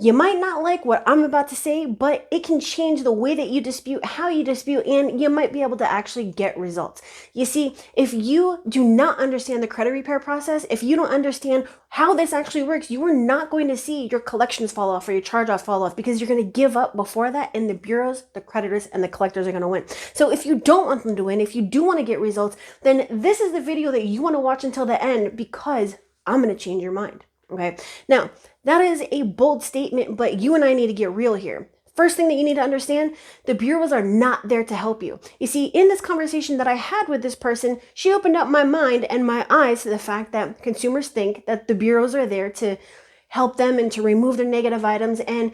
You might not like what I'm about to say, but it can change the way that you dispute, how you dispute, and you might be able to actually get results. You see, if you do not understand the credit repair process, if you don't understand how this actually works, you are not going to see your collections fall off or your charge-off fall off, because you're going to give up before that, and the bureaus, the creditors, and the collectors are going to win. So if you don't want them to win, if you do want to get results, then this is the video that you want to watch until the end, because I'm going to change your mind. Okay, now that is a bold statement, but you and I need to get real here. First thing that you need to understand, the bureaus are not there to help you. You see, in this conversation that I had with this person, she opened up my mind and my eyes to the fact that consumers think that the bureaus are there to help them and to remove their negative items and,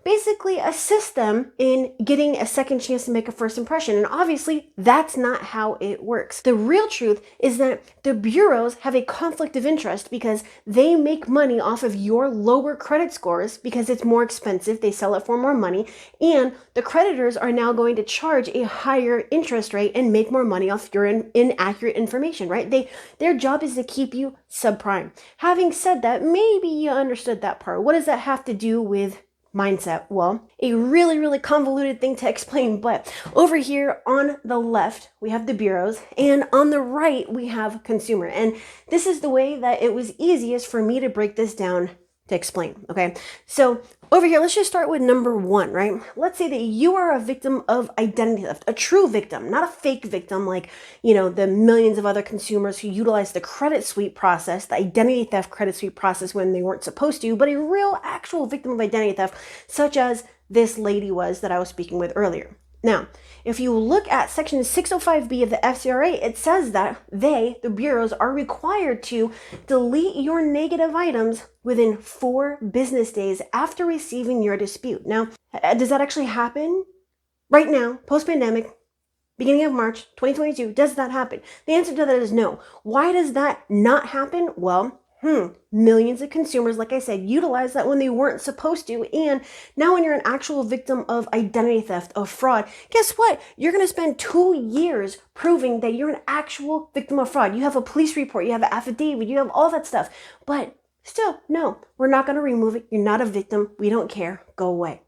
basically assist them in getting a second chance to make a first impression. And obviously, that's not how it works. The real truth is that the bureaus have a conflict of interest because they make money off of your lower credit scores because it's more expensive. They sell it for more money. And the creditors are now going to charge a higher interest rate and make more money off your inaccurate information, right? Their job is to keep you subprime. Having said that, maybe you understood that part. What does that have to do with mindset? Well, a really, really convoluted thing to explain, but over here on the left, we have the bureaus, and on the right, we have consumer. And this is the way that it was easiest for me to break this down to explain, okay? So over here, let's just start with number one, right? Let's say that you are a victim of identity theft, a true victim, not a fake victim like, the millions of other consumers who utilize the credit sweep process, the identity theft credit sweep process when they weren't supposed to, but a real actual victim of identity theft, such as this lady was that I was speaking with earlier. Now, if you look at section 605B of the FCRA, it says that the bureaus, are required to delete your negative items within 4 business days after receiving your dispute. Now, does that actually happen right now, post-pandemic, beginning of March 2022? Does that happen? The answer to that is no. Why does that not happen? Well, millions of consumers, like I said, utilize that when they weren't supposed to. And now when you're an actual victim of identity theft, of fraud, guess what? You're going to spend 2 years proving that you're an actual victim of fraud. You have a police report, you have an affidavit, you have all that stuff. But still, no, we're not going to remove it. You're not a victim. We don't care. Go away.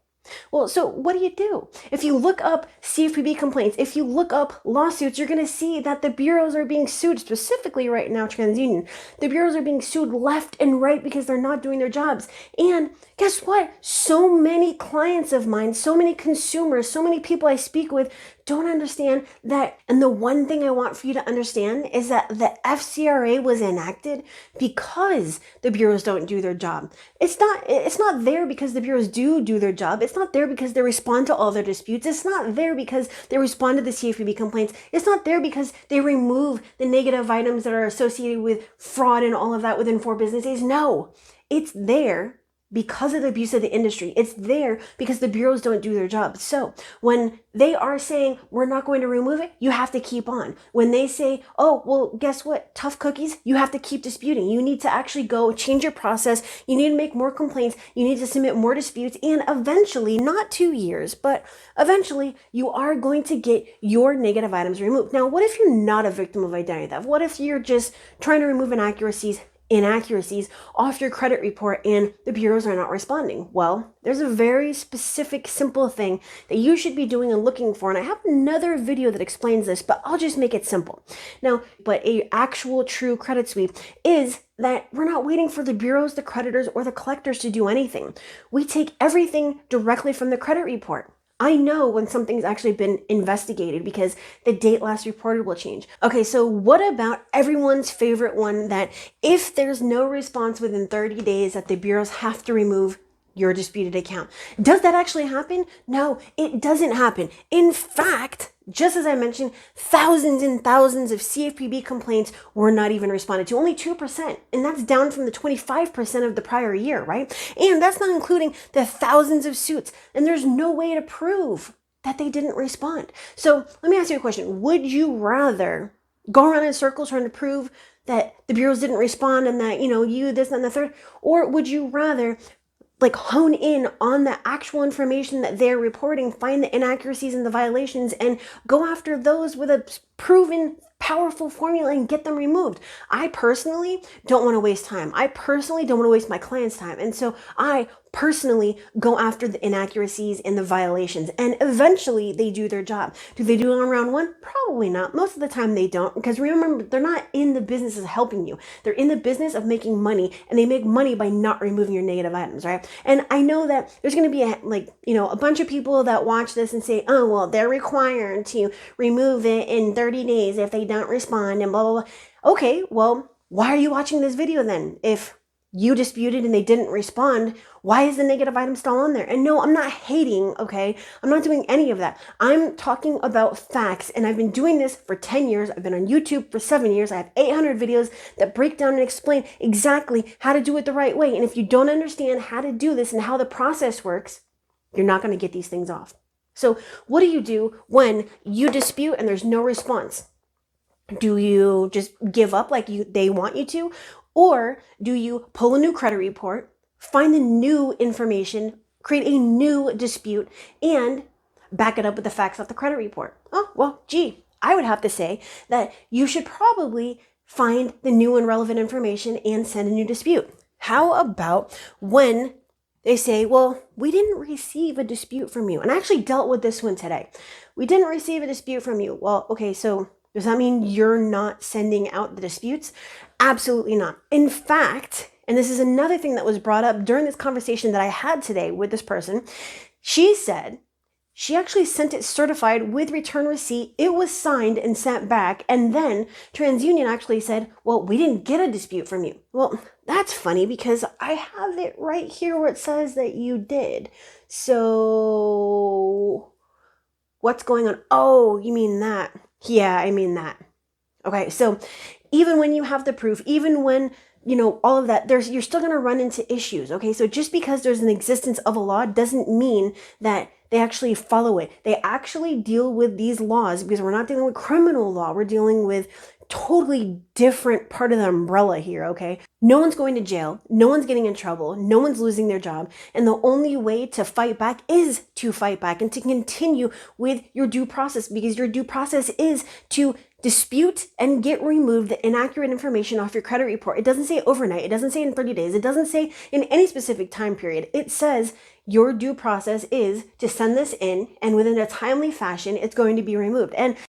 Well, so what do? If you look up CFPB complaints, if you look up lawsuits, you're going to see that the bureaus are being sued, specifically right now, TransUnion. The bureaus are being sued left and right because they're not doing their jobs. And guess what? So many clients of mine, so many consumers, so many people I speak with don't understand that. And the one thing I want for you to understand is that the FCRA was enacted because the bureaus don't do their job. It's not there because the bureaus do their job. It's not there because they respond to all their disputes. It's not there because they respond to the CFPB complaints. It's not there because they remove the negative items that are associated with fraud and all of that within 4 business days. No, it's there because of the abuse of the industry. It's there because the bureaus don't do their job. So when they are saying, we're not going to remove it, you have to keep on. When they say, oh, well, guess what? Tough cookies, you have to keep disputing. You need to actually go change your process. You need to make more complaints. You need to submit more disputes. And eventually, not 2 years, but eventually you are going to get your negative items removed. Now, what if you're not a victim of identity theft? What if you're just trying to remove inaccuracies off your credit report and the bureaus are not responding? Well, there's a very specific, simple thing that you should be doing and looking for. And I have another video that explains this, but I'll just make it simple. Now, but a actual true credit sweep is that we're not waiting for the bureaus, the creditors, or the collectors to do anything. We take everything directly from the credit report. I know when something's actually been investigated because the date last reported will change. Okay, so what about everyone's favorite one, that if there's no response within 30 days that the bureaus have to remove your disputed account? Does that actually happen? No, it doesn't happen. In fact, just as I mentioned, thousands and thousands of CFPB complaints were not even responded to, only 2%. And that's down from the 25% of the prior year, right? And that's not including the thousands of suits. And there's no way to prove that they didn't respond. So let me ask you a question. Would you rather go around in circles trying to prove that the bureaus didn't respond and that, you, this, and the third? Or would you rather hone in on the actual information that they're reporting, find the inaccuracies and the violations, and go after those with a proven, powerful formula and get them removed? I personally don't want to waste time. I personally don't want to waste my clients' time. And so I personally go after the inaccuracies and the violations, and eventually they do their job. Do they do it on round one? Probably not. Most of the time they don't, because remember, they're not in the business of helping you. They're in the business of making money, and they make money by not removing your negative items, right? And I know that there's going to be a bunch of people that watch this and say, oh, well, they're required to remove it in 30 days if they don't respond and blah, blah, blah. Okay, well, why are you watching this video then? If you disputed and they didn't respond, why is the negative item still on there? And no, I'm not hating, okay? I'm not doing any of that. I'm talking about facts, and I've been doing this for 10 years. I've been on YouTube for 7 years. I have 800 videos that break down and explain exactly how to do it the right way. And if you don't understand how to do this and how the process works, you're not going to get these things off. So what do you do when you dispute and there's no response? Do you just give up like they want you to? Or do you pull a new credit report, find the new information, create a new dispute, and back it up with the facts of the credit report? Oh, well, gee, I would have to say that you should probably find the new and relevant information and send a new dispute. How about when they say, well, we didn't receive a dispute from you? And I actually dealt with this one today. We didn't receive a dispute from you. Well, okay, so does that mean you're not sending out the disputes? Absolutely not. In fact, and this is another thing that was brought up during this conversation that I had today with this person, she said she actually sent it certified with return receipt. It was signed and sent back. And then TransUnion actually said, well, we didn't get a dispute from you. Well, that's funny because I have it right here where it says that you did. So what's going on? Oh, you mean that? Yeah, I mean that. Okay, so even when you have the proof, even when, all of that, you're still going to run into issues. Okay, so just because there's an existence of a law doesn't mean that they actually follow it. They actually deal with these laws because we're not dealing with criminal law. We're dealing with totally different part of the umbrella here, okay? No one's going to jail. No one's getting in trouble. No one's losing their job. And the only way to fight back is to fight back and to continue with your due process, because your due process is to dispute and get removed the inaccurate information off your credit report. It doesn't say overnight. It doesn't say in 30 days. It doesn't say in any specific time period. It says your due process is to send this in, and within a timely fashion, it's going to be removed. And